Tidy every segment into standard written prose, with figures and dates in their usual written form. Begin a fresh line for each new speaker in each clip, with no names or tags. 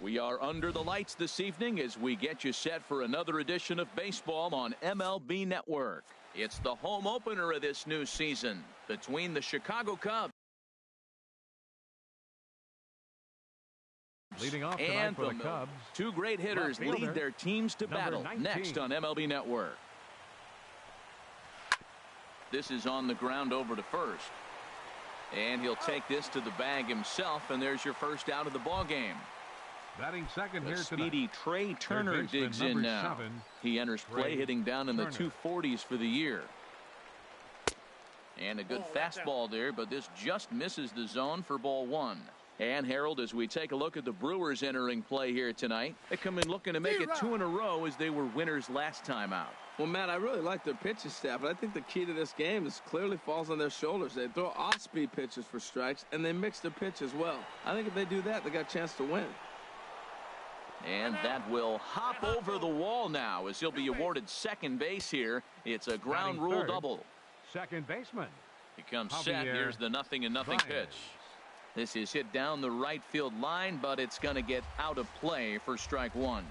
We are under the lights this evening as we get you set for another edition of baseball on MLB Network. It's the home opener of this new season between the Chicago Cubs
leading off tonight
and
for the Cubs.
Two great hitters lead their teams to battle
19.
next on MLB Network. This is on the ground over to first. And he'll take this to the bag himself, and there's your first out of the ball game.
Batting second here
speedy
tonight.
Trey Turner digs in now.
7,
he enters play hitting down in the 240s for the year. And a good fastball there, but this just misses the zone for ball one. And Harold, as we take a look at the Brewers entering play here tonight, they come in looking to make it 2 in a row as they were winners last time out.
Well, Matt, I really like their pitching staff, but I think the key to this game is clearly falls on their shoulders. They throw off-speed pitches for strikes, and they mix their pitch as well. I think if they do that, they got a chance to win.
And that will hop over the wall now as he'll be awarded second base here. It's a ground rule double.
Second baseman.
He comes set. Here's the 0-0 pitch. This is hit down the right field line, but it's going to get out of play for strike one.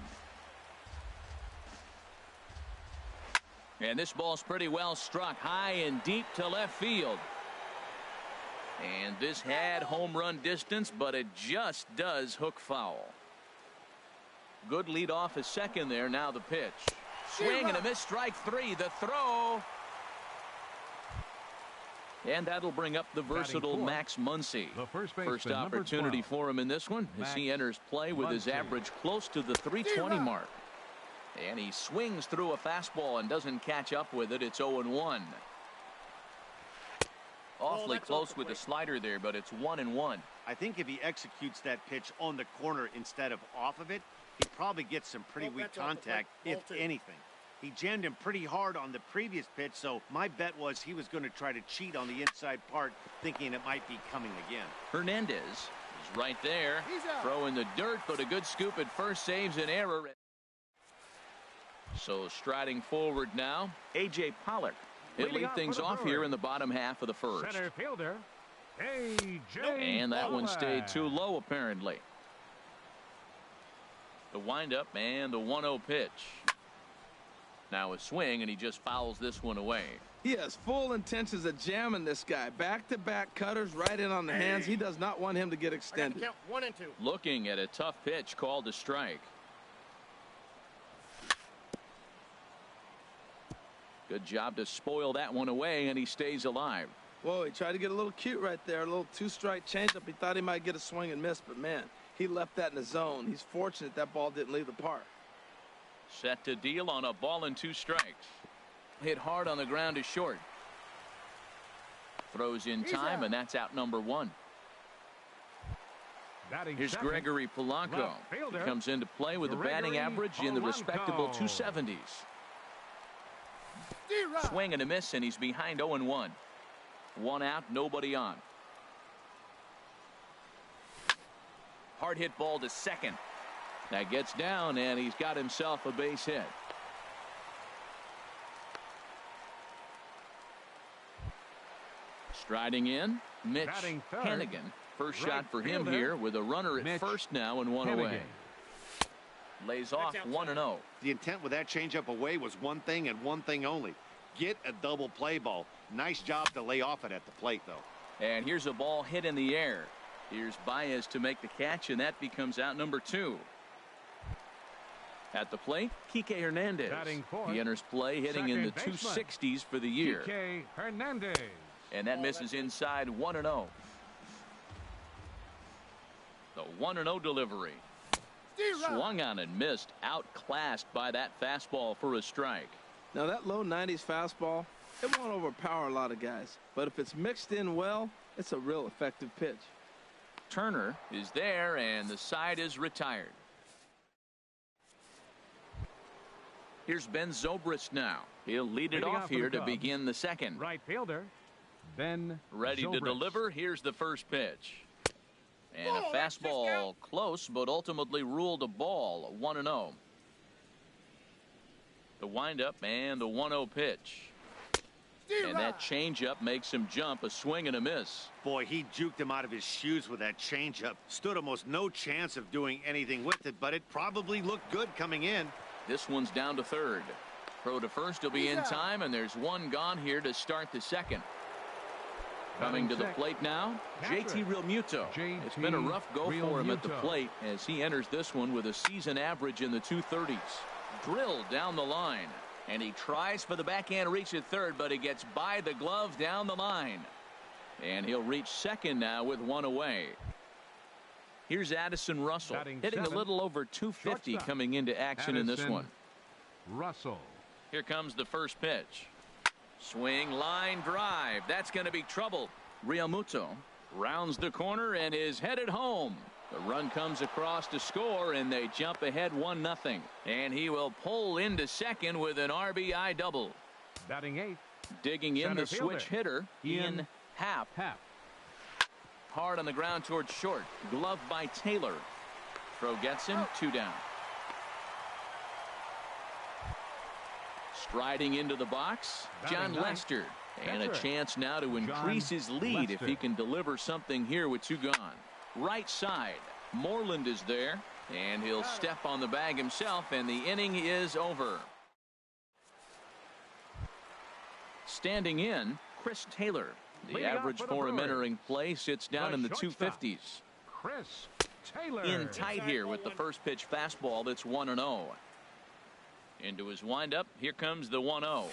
And this ball's pretty well struck high and deep to left field. And this had home run distance, but it just does hook foul. Good lead off his second there. Now the pitch. Swing and a miss, strike three. The throw. And that'll bring up the versatile Max Muncy. First opportunity for him in this one as he enters play with his average close to the 320 mark. And he swings through a fastball and doesn't catch up with it. It's 0-1. Awfully close with the slider there, but it's 1-1.
I think if he executes that pitch on the corner instead of off of it, he probably gets some pretty weak contact, if anything. He jammed him pretty hard on the previous pitch, so my bet was he was going to try to cheat on the inside part, thinking it might be coming again.
Hernandez is right there, throwing the dirt, but a good scoop at first saves an error. So striding forward now, A.J. Pollock. He'll lead things off here in the bottom half of the first.
Center fielder, A.J.
And that one stayed too low, apparently. The windup and the 1-0 pitch. Now a swing, and he just fouls this one away.
He has full intentions of jamming this guy. Back-to-back cutters right in on the hands. He does not want him to get extended.
Count 1 and 2.
Looking at a tough pitch called a strike. Good job to spoil that one away, and he stays alive.
Whoa, he tried to get a little cute right there. A little two-strike changeup. He thought he might get a swing and miss, but man, he left that in the zone. He's fortunate that ball didn't leave the park.
Set to deal on a ball and 2 strikes. Hit hard on the ground is short. Throws in time, and that's out number 1. Here's Gregory Polanco. He comes into play with a batting average in the respectable 270s. Swing and a miss, and he's behind 0-1. 1 out, nobody on. Hard hit ball to second. That gets down, and he's got himself a base hit. Striding in, Mitch Hennigan. First shot for him here with a runner at first now and 1 away. Lays off 1-0.
The intent with that changeup away was one thing and one thing only. Get a double play ball. Nice job to lay off it at the plate, though.
And here's a ball hit in the air. Here's Baez to make the catch, and that becomes out number 2. At the plate, Kike Hernandez. He enters play hitting in the 260s for the year.
Kike Hernandez.
And that misses inside 1-0. The 1-0 delivery. Swung on and missed. Outclassed by that fastball for a strike.
Now that low 90s fastball, it won't overpower a lot of guys. But if it's mixed in well, it's a real effective pitch.
Turner is there, and the side is retired. Here's Ben Zobrist now. He'll lead it off here to begin the second.
Right fielder, Ben
ready to deliver. Here's the first pitch. And a fastball close, but ultimately ruled a ball. 1-0. The windup and the 1-0 pitch. And that changeup makes him jump. A swing and a miss.
Boy, he juked him out of his shoes with that changeup. Stood almost no chance of doing anything with it, but it probably looked good coming in.
This one's down to third. Throw to first will be in time, and there's one gone here to start the second. Coming to the plate now, JT Realmuto. It's been a rough go for him at the plate as he enters this one with a season average in the 230s. Drilled down the line, and he tries for the backhand reach at third, but he gets by the glove down the line. And he'll reach second now with one away. Here's Addison Russell, hitting a little over 250 coming into action in this one.
Russell.
Here comes the first pitch. Swing, line drive. That's going to be trouble. Realmuto rounds the corner and is headed home. The run comes across to score, and they jump ahead 1-0. And he will pull into second with an RBI double.
Batting eighth.
Digging in the switch hitter, Ian Happ. Hard on the ground towards short. Glove by Taylor. Throw gets him, 2 down. Striding into the box, John Lester. And a chance now to increase his lead if he can deliver something here with 2 gone. Right side, Moreland is there, and he'll step on the bag himself, and the inning is over. Standing in, Chris Taylor. The average for him entering play sits down in the 250s.
Chris Taylor.
In tight here with the first pitch fastball that's 1-0. Into his windup, here comes the 1-0.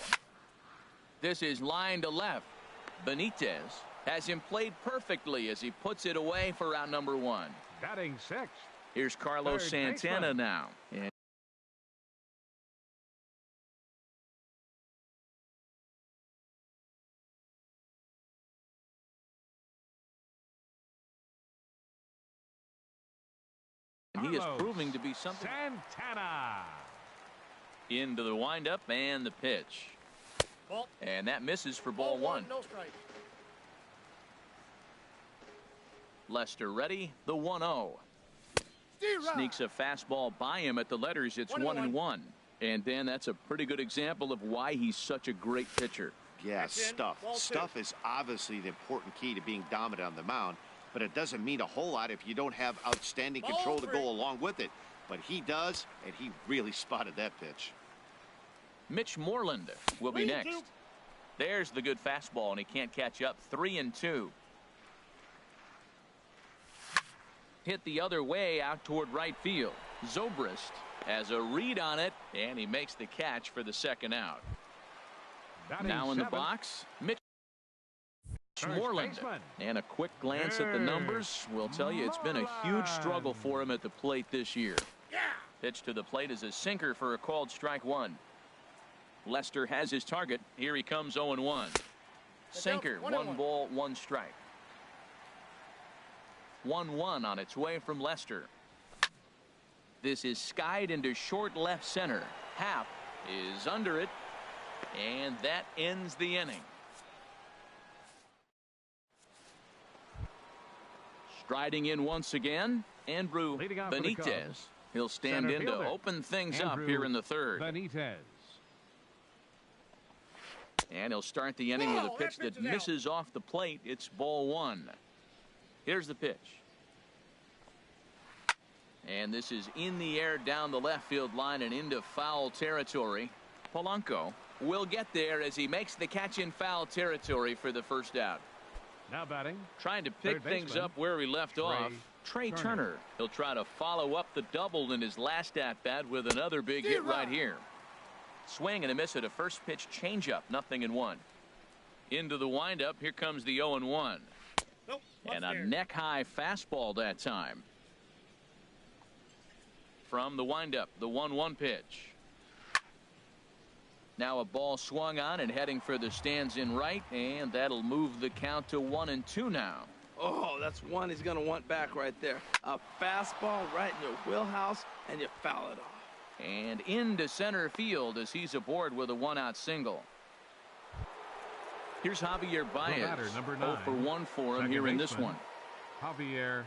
This is line to left. Benitez has him played perfectly as he puts it away for out number 1.
Batting sixth.
Here's Carlos Santana now. And he is proving to be something.
Santana.
Into the windup and the pitch. And that misses for ball 1.
No strike.
Lester ready, the 1-0. Sneaks a fastball by him at the letters. It's 1-1. And Dan, that's a pretty good example of why he's such a great pitcher.
Yeah, stuff. Stuff is obviously the important key to being dominant on the mound, but it doesn't mean a whole lot if you don't have outstanding control to go along with it. But he does, and he really spotted that pitch.
Mitch Moreland will be next. There's the good fastball, and he can't catch up. 3-2. Hit the other way out toward right field. Zobrist has a read on it, and he makes the catch for the second out. Now in the box, Mitch Moreland. And a quick glance at the numbers will tell you it's been a huge struggle for him at the plate this year. Pitch to the plate is a sinker for a called strike 1. Lester has his target. Here he comes 0-1. Sinker, 1 ball, 1 strike. 1-1 on its way from Lester. This is skied into short left center. Happ is under it, and that ends the inning. Striding in once again, Andrew Benitez. He'll stand in to open things up here in the third.
Benitez.
And he'll start the inning with a pitch that misses off the plate. It's ball 1. Here's the pitch. And this is in the air down the left field line and into foul territory. Polanco will get there as he makes the catch in foul territory for the first out.
Now batting.
Trying to pick things up where we left off. Trey Turner. He'll try to follow up the double in his last at-bat with another big hit right here. Swing and a miss at a first pitch changeup. 0-1. Into the windup. Here comes the 0-1. And a neck-high fastball that time. From the windup, the 1-1 pitch. Now a ball swung on and heading for the stands in right, and that'll move the count to 1-2 now.
Oh, that's one he's going to want back right there. A fastball right in your wheelhouse, and you foul it off.
And into center field as he's aboard with a 1-out single. Here's Javier Baez.
Number 9,
0-for-1 for him here in this one.
Javier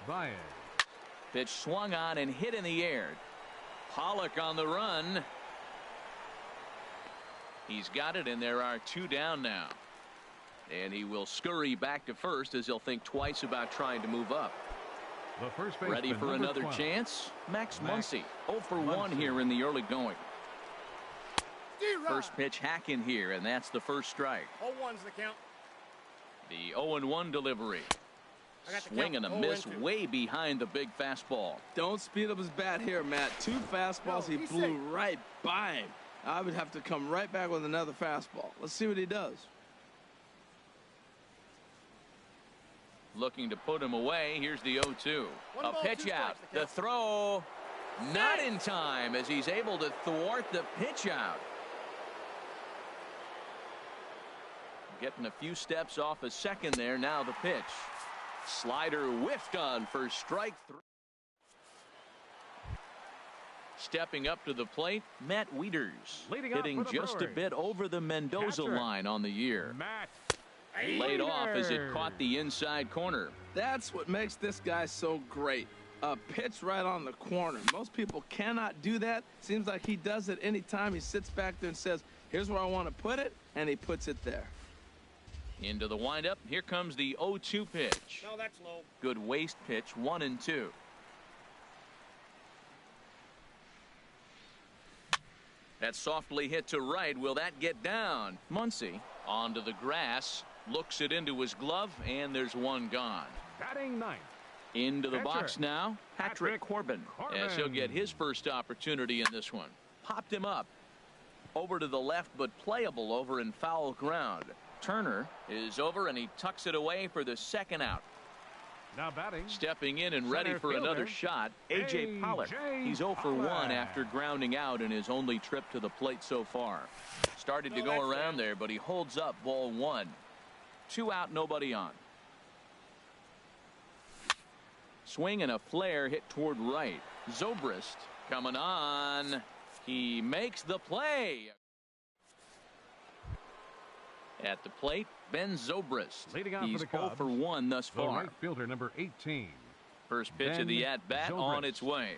Baez.
Pitch swung on and hit in the air. Pollock on the run. He's got it, and there are 2 down now. And he will scurry back to first as he'll think twice about trying to move up.
The first baseman,
Ready for
number
another
12.
chance? Max Muncy, 0 for 1 here in the early going. First pitch hacking here, and that's the first strike.
0-1's the count.
The 0-1 delivery. Swing and a miss way behind the big fastball.
Don't speed up his bat here, Matt. 2 fastballs, he blew right by him. I would have to come right back with another fastball. Let's see what he does.
Looking to put him away. Here's the 0-2. A pitch out. The throw not in time as he's able to thwart the pitch out. Getting a few steps off a second there. Now the pitch. Slider whiffed on for strike 3. Stepping up to the plate, Matt Wieters. Hitting just a bit over the Mendoza line on the year.
Matt
Laid off as it caught the inside corner.
That's what makes this guy so great. A pitch right on the corner. Most people cannot do that. Seems like he does it anytime he sits back there and says, here's where I want to put it, and he puts it there.
Into the windup. Here comes the 0-2 pitch.
No, that's low.
Good waste pitch, 1-2. That softly hit to right. Will that get down? Muncy onto the grass. Looks it into his glove, and there's one gone.
batting ninth.
Into the
Catcher,
box now, Patrick Corbin, as he'll get his first opportunity in this one. Popped him up. Over to the left, but playable over in foul ground. Turner is over, and he tucks it away for the second out.
Now batting.
Stepping in and ready for
fielder,
another shot, A.J. Pollock. He's 0 for 1 after grounding out in his only trip to the plate so far. Started to go around there, but he holds up ball 1. 2 out, nobody on. Swing and a flare hit toward right. Zobrist coming on. He makes the play. At the plate, Ben Zobrist.
Leading off
He's
for the
0 for 1 thus
The
far.
right fielder, number 18.
First pitch
Ben
of the at-bat
Zobrist.
on its way.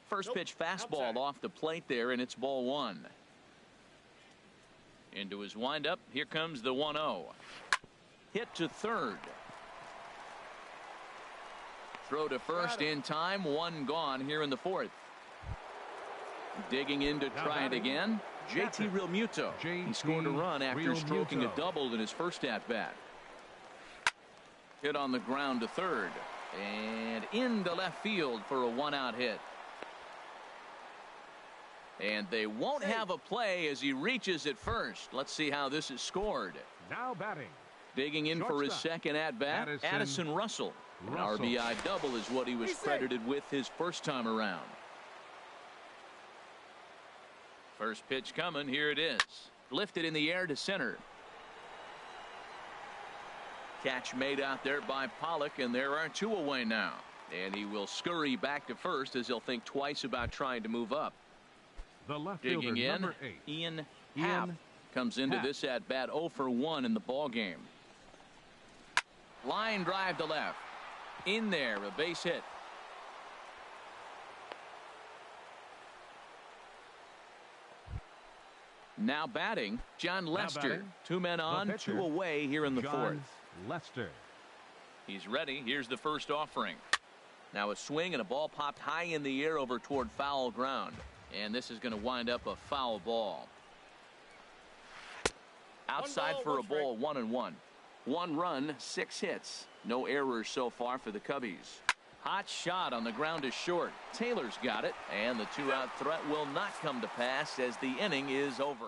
First pitch fastball
outside.
off the plate there, and it's ball 1. Into his windup. Here comes the 1-0. Hit to third. Throw to first in time. 1 gone here in the 4th. Digging in to
Now
try it
batting,
again. JT Realmuto. He scored a run after stroking a
Realmuto.
double in his first at-bat. Hit on the ground to third. And into left field for a 1-out hit. And they won't have a play as he reaches at first. Let's see how this is scored.
Now batting.
Digging in for his
Shortstop.
second at-bat, Addison Russell. An
Russell.
RBI double is what he was credited with his first time around. First pitch coming. Here it is. Lifted in the air to center. Catch made out there by Pollock, and there are 2 away now. And he will scurry back to first as he'll think twice about trying to move up.
The left
Digging
fielder,
in,
number 8.
Ian Happ comes into
Happ.
this at bat 0 for 1 in the ball game. Line drive to left. In there, a base hit. Now batting, John Lester.
batting,
2 men on,
pitcher,
2 away here in the
John
4th.
Lester.
He's ready. Here's the first offering. Now a swing and a ball popped high in the air over toward foul ground. And this is going to wind up a foul ball. Outside
ball,
for a
1 strike.
ball, 1-1. 1 run, 6 hits. No errors so far for the Cubbies. Hot shot on the ground is short. Taylor's got it, and the 2-out threat will not come to pass as the inning is over.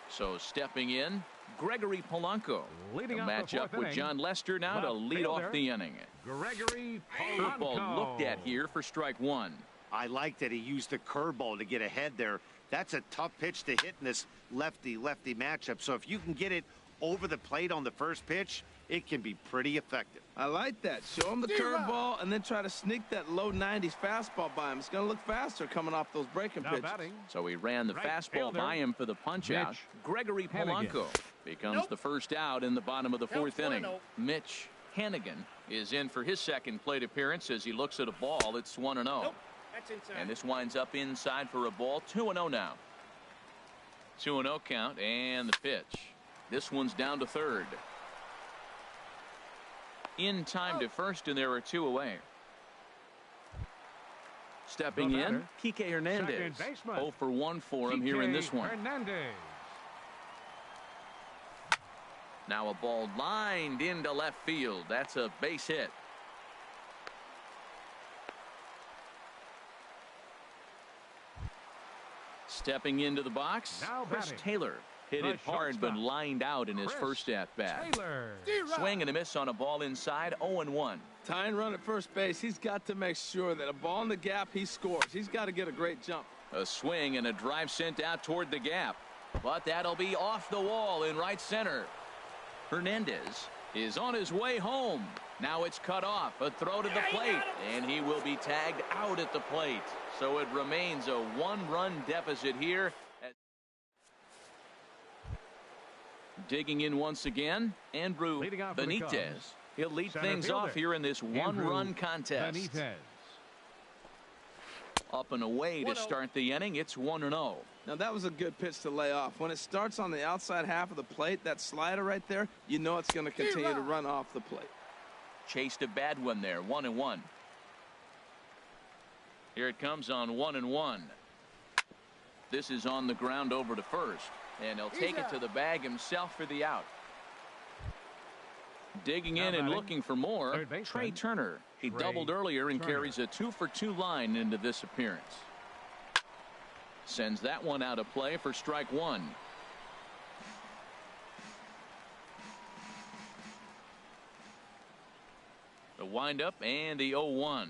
So stepping in, Gregory Polanco.
Leading
The
off the
matchup
fourth
with
inning,
John Lester now to
left
lead off
fielder,
the inning.
Gregory
Curveball
Polanco.
looked at here for strike 1.
I like that he used the curveball to get ahead there. That's a tough pitch to hit in this lefty-lefty matchup. So if you can get it over the plate on the first pitch, it can be pretty effective.
I like that. Show him the curveball and then try to sneak that low 90s fastball by him. It's going to look faster coming off those breaking
Now
pitches.
batting.
So he ran the
Right
fastball
fielder,
by him for the punch out.
Mitch
Gregory
Hannigan.
Polanco becomes the first out in the bottom of the 4th inning.
1-0.
Mitch Hannigan is in for his second plate appearance as he looks at a ball. It's 1-0.
Nope, that's inside.
And this winds up inside for a ball. 2-0 now. 2-0 count, and the pitch. This one's down to third. In time to first, and there are 2 away. Stepping in, Kike Hernandez. 0 for 1 for him here in this one. Now a ball lined into left field. That's a base hit. Stepping into the box, Chris Taylor. Hit it hard but lined out in his first at-bat. Swing and a miss on a ball inside, 0-1.
Tying run at first base, he's got to make sure that a ball in the gap, he scores. He's got to get a great jump.
A swing and a drive sent out toward the gap. But that'll be off the wall in right center. Hernandez is on his way home. Now it's cut off. A throw to the plate. And he will be tagged out at the plate. So it remains a 1-run deficit here. Digging in once again, Andrew Benitez. He'll lead things off here in this 1-run contest. Up and away to start the inning. It's 1-0.
Now that was a good pitch to lay off. When it starts on the outside half of the plate, that slider right there, you know it's going to continue to run off the plate.
Chased a bad one there, 1-1. Here it comes on 1-1. This is on the ground over to first. And he'll take it to the bag himself for the out. Digging in and looking for more, Trey Turner. He doubled earlier and carries a 2-for-2 line into this appearance. Sends that one out of play for strike one. The windup and the 0-1.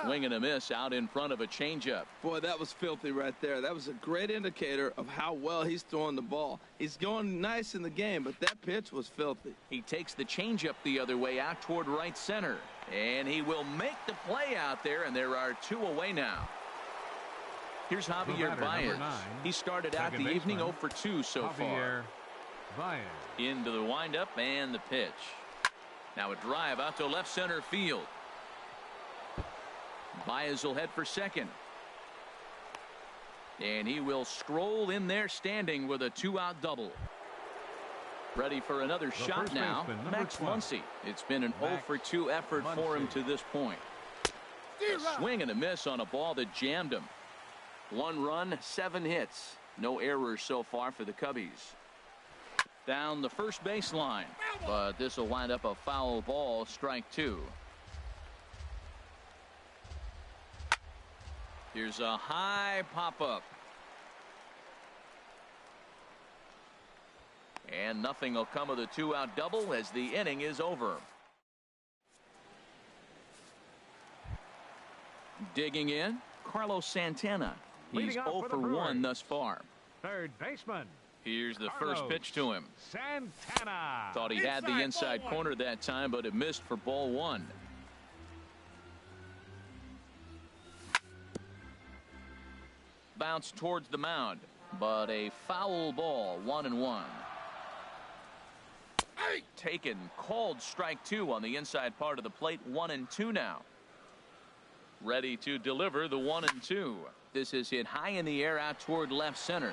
Swing and a miss out in front of a changeup.
Boy, that was filthy right there. That was a great indicator of how well he's throwing the ball. He's going nice in the game, but that pitch was filthy.
He takes the changeup the other way out toward right center. And he will make the play out there, and there are 2 away now. Here's Javier Baez. He started out the evening 0 for 2 so far. Into the windup and the pitch. Now a drive out to left center field. Baez will head for second. And he will stroll in there standing with a 2-out double. Ready for another shot now, Max Muncy. It's been an 0 for 2 effort for him to this point. A swing and a miss on a ball that jammed him. 1 run, 7 hits. No errors so far for the Cubbies. Down the first baseline. But this will wind up a foul ball, strike 2. Here's a high pop-up. And nothing will come of the 2-out double as the inning is over. Digging in, Carlos Santana. He's 0 for 1 thus far.
Third baseman.
Here's the first pitch to him.
Santana.
Thought he had the inside corner that time, but it missed for ball 1. Bounce towards the mound, but a foul ball, 1-1. Taken, called strike 2 on the inside part of the plate, 1-2 now. Ready to deliver the 1-2. This is hit high in the air out toward left center.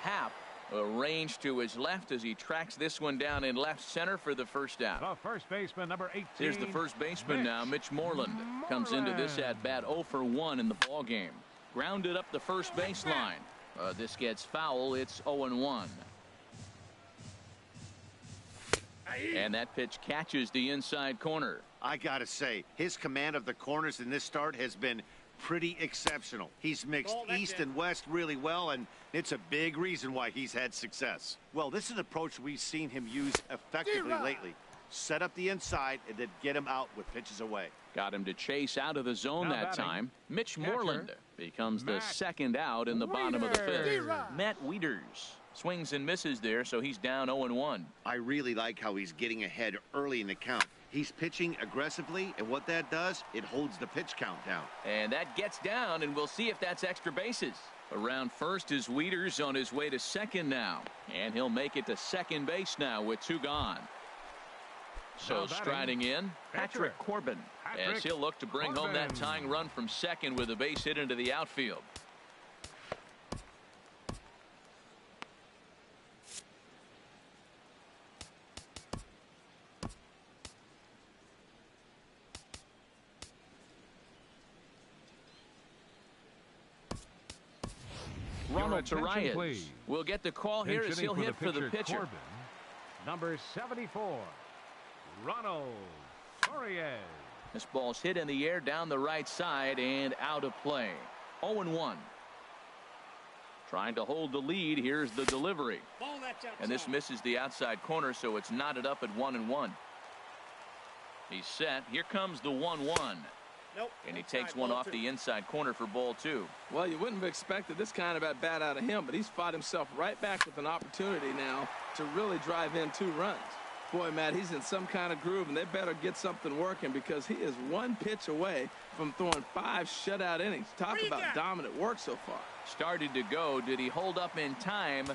Happ arranged to his left as he tracks this one down in left center for the first out.
The first baseman, number 18.
Here's the first baseman now, Mitch Moreland. Comes into this at bat 0 for 1 in the ball game. Grounded up the first baseline. This gets foul. It's 0-1. And that pitch catches the inside corner.
I gotta say, his command of the corners in this start has been pretty exceptional. He's mixed east and west really well, and it's a big reason why he's had success. Well, this is an approach we've seen him use effectively lately. Set up the inside and then get him out with pitches away.
Got him to chase out of the zone that time. Mitch Moreland becomes the second out in the bottom of the 5th. Matt Wieters swings and misses there, so he's down 0-1.
I really like how he's getting ahead early in the count. He's pitching aggressively, and what that does, it holds the pitch count down.
And that gets down, and we'll see if that's extra bases. Around first is Wieters on his way to second now. And he'll make it to second base now with 2 gone. So striding in, Patrick Corbin, as he'll look to bring home that tying run from second with a base hit into the outfield. Ronald
attention,
Torres
please.
will get the call here as he'll hit for the pitcher.
Corbin, number 74, Ronald Torres.
This ball's hit in the air down the right side and out of play. 0-1. Trying to hold the lead. Here's the delivery. And this misses the outside corner, so it's knotted up at 1-1. He's set. Here comes the 1-1.
Nope.
And he takes one off the inside corner for ball 2.
Well, you wouldn't have expected this kind of at bat out of him, but he's fought himself right back with an opportunity now to really drive in 2 runs. Boy, Matt, he's in some kind of groove, and they better get something working because he is 1 pitch away from throwing 5 shutout innings. Talk about dominant work so far.
Started to go. Did he hold up in time?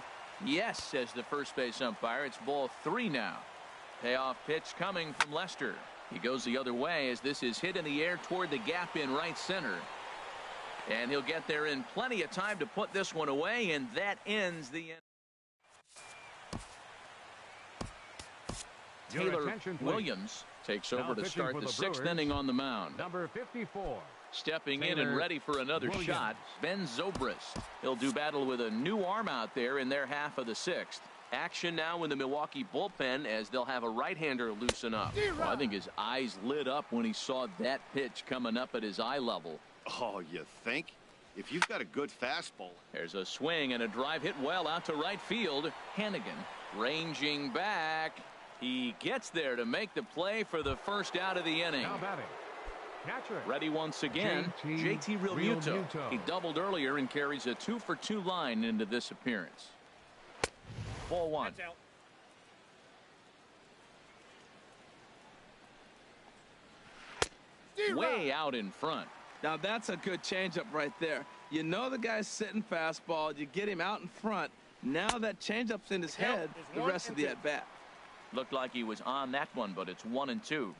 Yes, says the first base umpire. It's ball 3 now. Payoff pitch coming from Lester. He goes the other way as this is hit in the air toward the gap in right center. And he'll get there in plenty of time to put this one away, and that ends the inning. Taylor Williams takes over to start the 6th inning on the mound.
Number 54.
Stepping in and ready for another shot, Ben Zobrist. He'll do battle with a new arm out there in their half of the 6th. Action now in the Milwaukee bullpen as they'll have a right-hander loosen up. Well, I think his eyes lit up when he saw that pitch coming up at his eye level.
Oh, you think? If you've got a good fastball.
There's a swing and a drive hit well out to right field. Hannigan ranging back. He gets there to make the play for the first out of the inning.
Now batting. Catcher.
Ready once again, JT Realmuto. He doubled earlier and carries a 2-for-2 line into this appearance. Ball 1. Way out in front.
Now that's a good changeup right there. You know the guy's sitting fastball. You get him out in front. Now that changeup's in his head the rest of the at-bat.
Looked like he was on that one, but it's 1-2.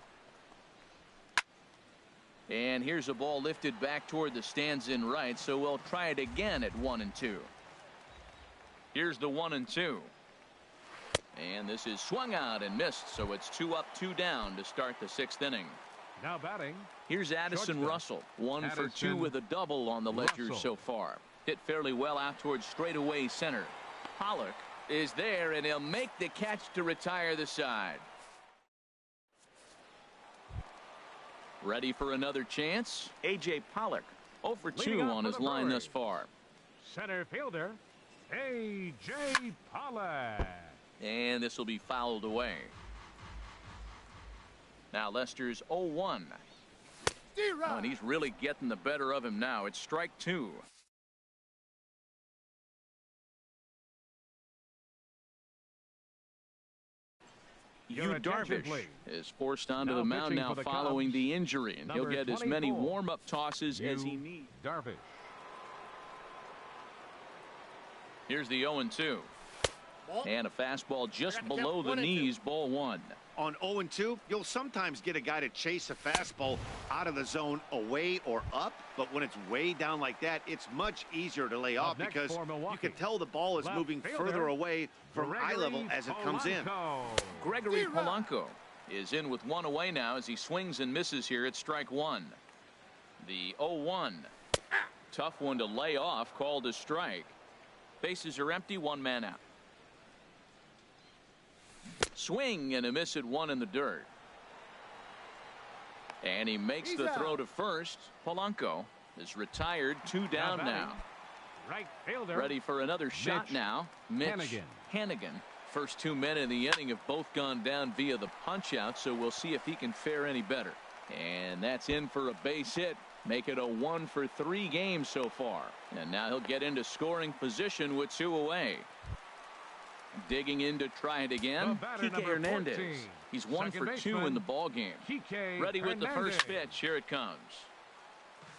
And here's a ball lifted back toward the stands in right, so we'll try it again at 1-2. Here's the 1-2. And this is swung out and missed, so it's 2 up, 2 down to start the 6th inning.
Now batting.
Here's Addison Russell. 1 for 2 with a double on the ledger so far. Hit fairly well out towards straightaway center. Pollock is there, and he'll make the catch to retire the side. Ready for another chance? A.J. Pollock 0 for 2 on his line thus far.
Center fielder A.J. Pollock.
And this will be fouled away. Now Lester's 0-1. Oh, and he's really getting the better of him now. It's strike 2. Yu Darvish is forced onto the mound now following the injury, and he'll get as many warm-up tosses as he needs.
Darvish.
Here's the 0-2. And a fastball just below the knees, ball 1.
On 0-2, you'll sometimes get a guy to chase a fastball out of the zone away or up, but when it's way down like that, it's much easier to lay off because you can tell the ball is moving further away from eye level as it comes in.
Gregory Polanco is in with 1 away now as he swings and misses here at strike 1. The 0-1. Tough one to lay off, called a strike. Bases are empty, 1 man out. Swing and a miss at 1 in the dirt. And he makes the throw to first. Polanco is retired, 2 down now.
Right fielder.
Ready for another shot now. Mitch Hannigan. First 2 men in the inning have both gone down via the punch out, so we'll see if he can fare any better. And that's in for a base hit. Make it a 1 for 3 games so far. And now he'll get into scoring position with 2 away. Digging in to try it again. Kike Hernandez.
14.
He's 1 for 2 in the ball game. Ready with the first pitch. Here it comes.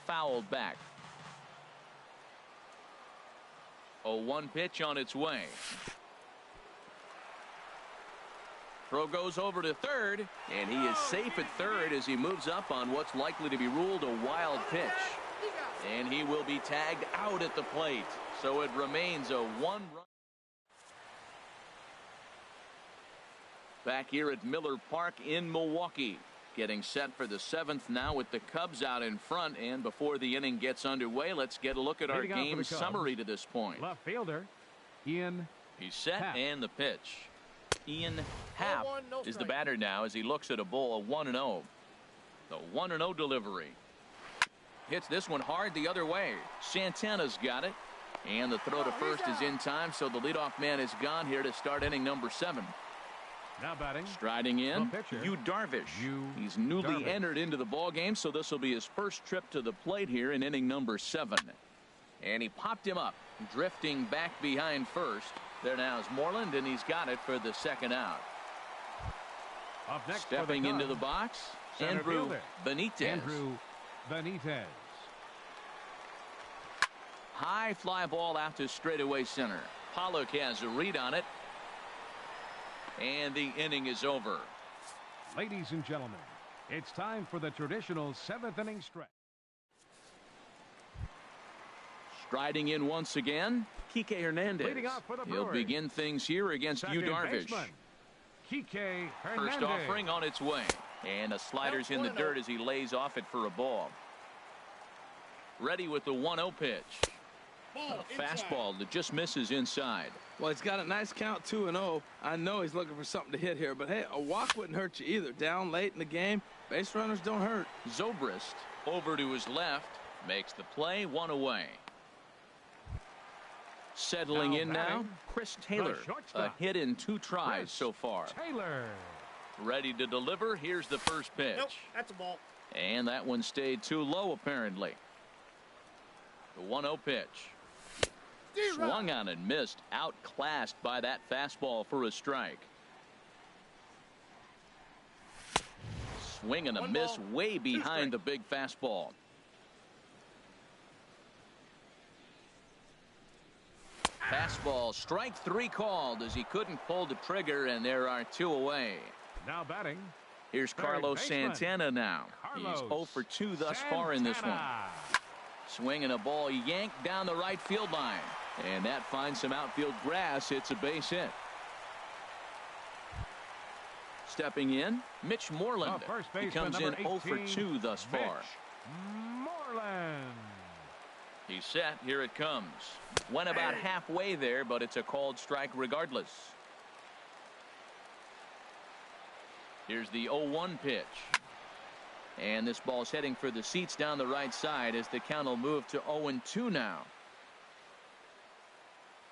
Fouled back. 0-1 pitch on its way. Throw goes over to third, and he is safe at third as he moves up on what's likely to be ruled a wild pitch. And he will be tagged out at the plate. So it remains a 1-run. Back here at Miller Park in Milwaukee. Getting set for the 7th now with the Cubs out in front. And before the inning gets underway, let's get a look at our
Leading off for
game
the Cubs,
summary to this point.
Left fielder, Ian.
He's set
Happ.
and the pitch. Ian Happ
0-1, no
is the
strike.
batter now as he looks at a ball, a 1-0. The 1-0 delivery. Hits this one hard the other way. Santana's got it. And the throw to first is in time, so the leadoff man is gone here to start inning number 7.
Now batting.
Striding in,
The pitcher,
Yu Darvish.
Yu
He's newly
Darvish.
entered into the ball game, so this will be his first trip to the plate here in inning number 7. And he popped him up, drifting back behind first. There now is Moreland, and he's got it for the 2nd out.
Up next
Stepping
for the
into
Cubs,
the box,
center
Andrew
fielder,
Benitez.
Andrew Benitez.
High fly ball out to straightaway center. Pollock has a read on it. And the inning is over.
Ladies and gentlemen, it's time for the traditional 7th inning stretch.
Striding in once again, Kike Hernandez.
Leading off for the
He'll
Brewers,
begin things here against Yu
second
Darvish.
baseman, Kike Hernandez.
First offering on its way. And the slider's in the dirt as he lays off it for a ball. Ready with the 1-0 pitch. A fastball that just misses inside.
Well, he's got a nice count, 2-0. I know he's looking for something to hit here, but hey, a walk wouldn't hurt you either. Down late in the game, base runners don't hurt.
Zobrist over to his left, makes the play, 1 away. Settling
Now
in now,
batting,
Chris Taylor.
the shortstop,
A hit in 2 tries
Chris
so far.
Taylor.
Ready to deliver. Here's the first pitch.
Nope, that's a ball.
And that one stayed too low, apparently. The 1-0 pitch. Swung on and missed. Outclassed by that fastball for a strike. Swing and a miss way behind the big fastball. Fastball, strike 3 called as he couldn't pull the trigger, and there are 2 away.
Now batting.
Here's
Third
Carlos
baseman,
Santana now.
Carlos
He's 0 for 2 thus far in this one.
Santana.
Swinging a ball yanked down the right field line. And that finds some outfield grass. It's a base hit. Stepping in, Mitch Moreland.
The first
He
baseman,
comes in
number
0 for
18,
2 thus far.
Mitch Moreland.
He's set. Here it comes. Went about halfway there, but it's a called strike regardless. Here's the 0-1 pitch. And this ball's heading for the seats down the right side as the count will move to 0-2 now.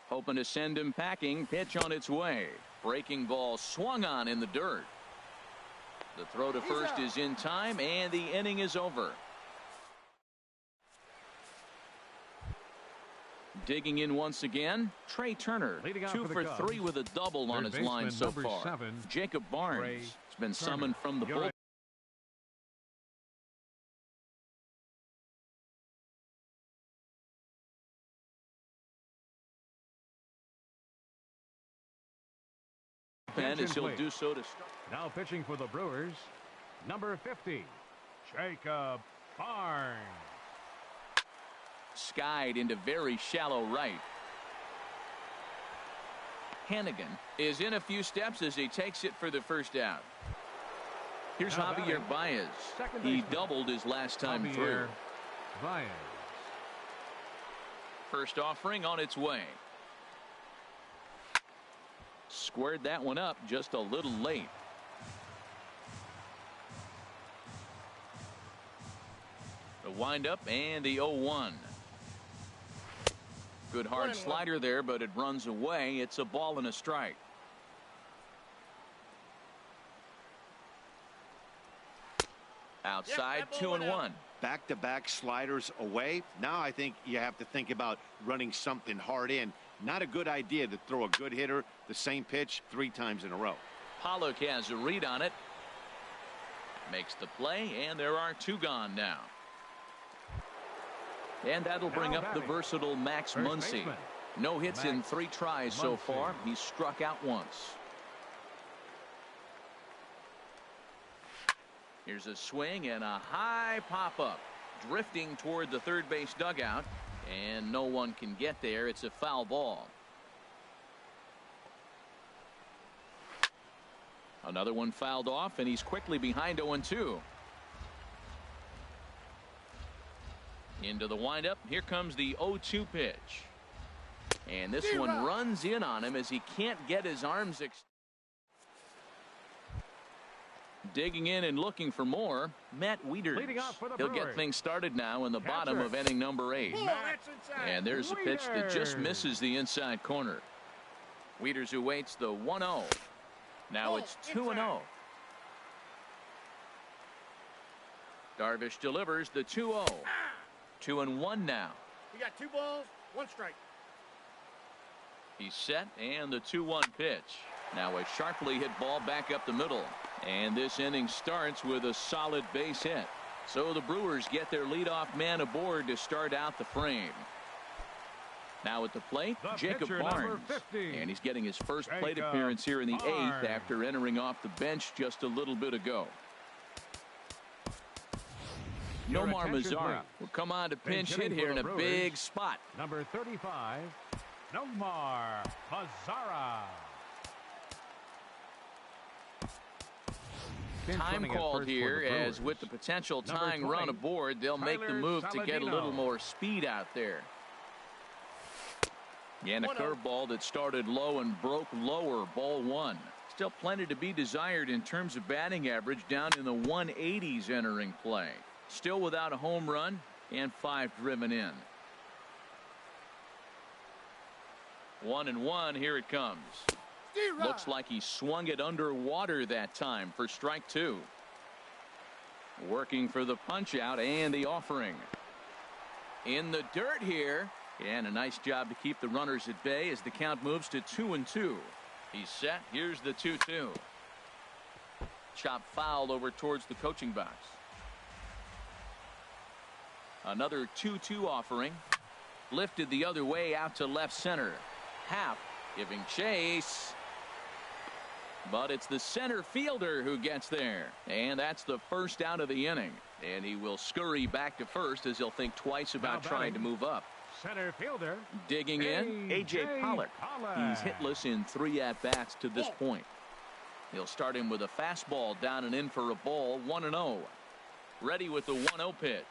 Hoping to send him packing. Pitch on its way. Breaking ball swung on in the dirt. The throw to first is in time, and the inning is over. Digging in once again, Trey Turner.
Leading off
2
for
for
the Cubs,
3 with a double on
third
his line
baseman,
so
number
far.
7,
Jacob Barnes
Trey
has been
Turner.
summoned from the
You're
bullpen.
right.
As he'll
please.
do so to start.
Now pitching for the Brewers, number 50, Jacob Barnes.
Skied into very shallow right. Hannigan is in a few steps as he takes it for the first out. Here's
Now
Javier
batting,
Baez.
second
He
baseman,
doubled his last time through.
Javier Baez.
First offering on its way. Squared that one up just a little late. The windup and the 0-1. Good hard slider there, but it runs away. It's a ball and a strike. Outside,
that ball
2-1.
went
Back-to-back sliders away. Now I think you have to think about running something hard in. Not a good idea to throw a good hitter the same pitch 3 times in a row.
Pollock has a read on it. Makes the play, and there are 2 gone now. And that'll bring
Now
up the
batting,
versatile Max
first
Muncy.
baseman,
No hits in
Max
3 tries so
Muncy.
far. He's struck out once. Here's a swing and a high pop-up. Drifting toward the third base dugout. And no one can get there. It's a foul ball. Another one fouled off, and he's quickly behind 0-2. Into the windup. Here comes the 0-2 pitch. And this one runs in on him as he can't get his arms digging in and looking for more. Matt Wieters. He'll get things started now in the bottom of inning number 8. And there's a pitch that just misses the inside corner. Wieters who waits the 1-0. Now it's 2-0. Darvish delivers the 2-0. 2-1 now.
We got 2 balls, 1 strike.
He's set, and the 2-1 pitch. Now a sharply hit ball back up the middle. And this inning starts with a solid base hit. So the Brewers get their leadoff man aboard to start out the frame. Now at the plate, Jacob Barnes. And he's getting his first plate appearance here in the 8th after entering off the bench just a little bit ago. Nomar Mazara will come on to pinch hit here in a big spot.
Number 35, Nomar Mazara.
Time called here, as with the potential tying run aboard, they'll make the move to get a little more speed out there. And a curveball that started low and broke lower, ball 1. Still plenty to be desired in terms of batting average, down in the 180s entering play. Still without a home run and 5 driven in. 1-1, here it comes. Looks like he swung it underwater that time for strike 2. Working for the punch out and the offering. In the dirt here, and a nice job to keep the runners at bay as the count moves to 2-2. He's set. Here's the 2-2. Chop foul over towards the coaching box. Another 2-2 offering. Lifted the other way out to left center. Happ giving chase. But it's the center fielder who gets there. And that's the first out of the inning. And he will scurry back to first as he'll think twice about trying to move up.
Center fielder.
Digging in, A.J. Pollock. He's hitless in 3 at-bats to this point. He'll start him with a fastball down and in for a ball, 1-0. Ready with the 1-0 pitch.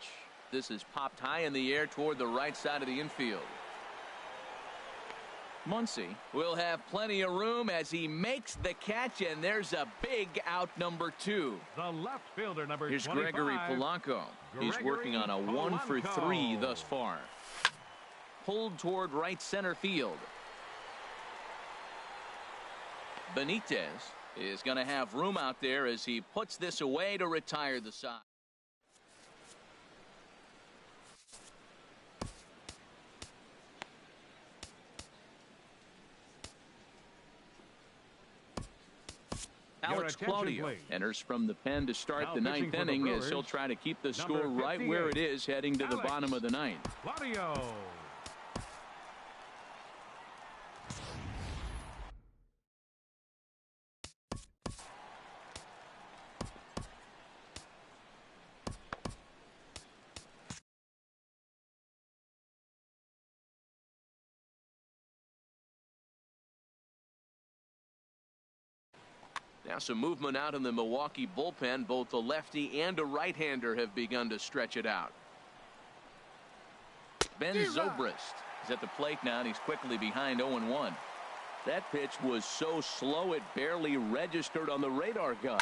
This is popped high in the air toward the right side of the infield. Muncy will have plenty of room as he makes the catch, and there's a big out, number 2.
The left fielder, number 25.
Here's Gregory Polanco. He's working on a 1-for-3 thus far. Pulled toward right center field. Benitez is going to have room out there as he puts this away to retire the side. Alex Claudio enters from the pen to start the 9th inning as he'll try to keep the score right where it is heading to the bottom of the 9th.
Claudio.
Now some movement out in the Milwaukee bullpen. Both a lefty and a right-hander have begun to stretch it out. Ben Zobrist is at the plate now, and he's quickly behind 0-1. That pitch was so slow it barely registered on the radar gun.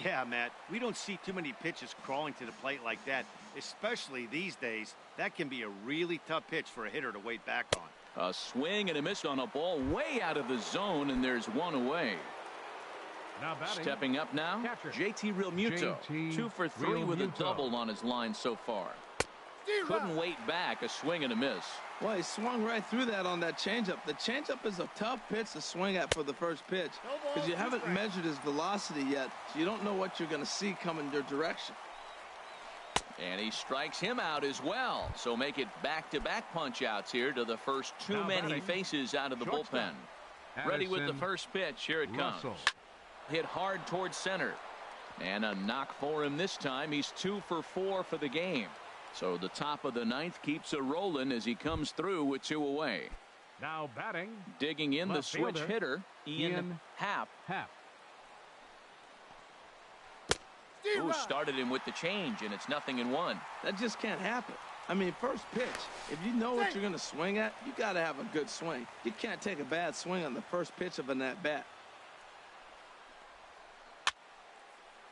Yeah, Matt, we don't see too many pitches crawling to the plate like that, especially these days. That can be a really tough pitch for a hitter to wait back on.
A swing and a miss on a ball way out of the zone, and there's one away.
Now batting,
stepping up now, JT Realmuto. 2 for 3 with a double on his line so far. Couldn't wait back. A swing and a miss.
Well, he swung right through that on that changeup. The changeup is a tough pitch to swing at for the first pitch because you haven't measured his velocity yet, so you don't know what you're going to see coming your direction.
And he strikes him out as well. So make it back-to-back punch-outs here to the first 2 men he faces out of the bullpen. Ready with the first pitch. Here it comes. Hit hard towards center. And a knock for him this time. He's 2 for 4 for the game. So the top of the 9th keeps it rolling as he comes through with 2 away.
Now batting.
Digging in the switch hitter, Ian Happ. Who started him with the change, and it's 0-1.
That just can't happen. I mean, first pitch, if you know what you're going to swing at, you got to have a good swing. You can't take a bad swing on the first pitch of an at-bat.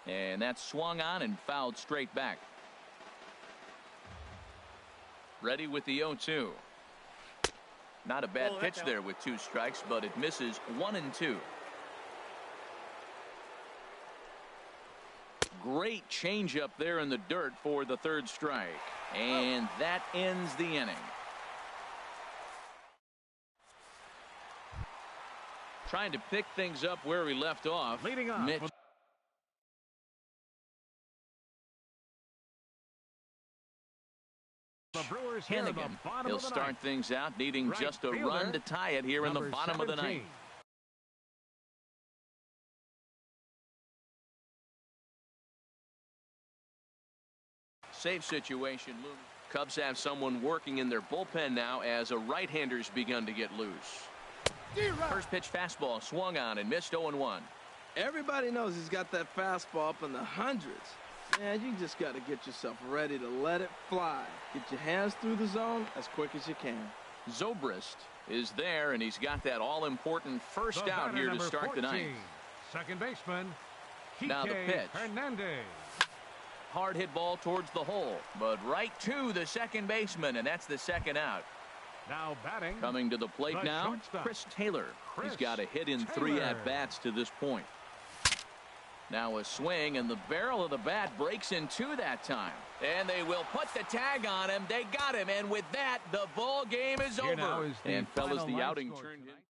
And that's swung on and fouled straight back. Ready with the 0-2. Not a bad pitch there with 2 strikes, but it misses 1-2. Great changeup there in the dirt for the 3rd strike. And that ends the inning. Trying to pick things up where we left off.
Leading off.
Mitch.
The Brewers here in the
Hennigan.
bottom
He'll
of the
start
ninth.
things out, needing
Right
just a
fielder,
run to tie it here in the
number
bottom of the
17.
ninth. Safe situation. Cubs have someone working in their bullpen now as a right-hander's begun to get loose. First pitch fastball swung on and missed 0-1.
Everybody knows he's got that fastball up in the hundreds. Man, you just got to get yourself ready to let it fly. Get your hands through the zone as quick as you can.
Zobrist is there, and he's got that all-important first
The
out
batter,
here to
number
start
14,
the ninth.
Second baseman,
Now the pitch.
Hernandez.
Hard hit ball towards the hole, but right to the second baseman, and that's the second out.
Now batting.
Coming to the plate
the
now,
shortstop.
Chris Taylor. He's
Chris
got a hit in 3
Taylor.
at-bats to this point. Now a swing, and the barrel of the bat breaks in 2 that time. And they will put the tag on him. They got him, and with that, the ball game is
Here now
over.
is the
And fellas,
final
the
line
outing
score
turned in.
tonight.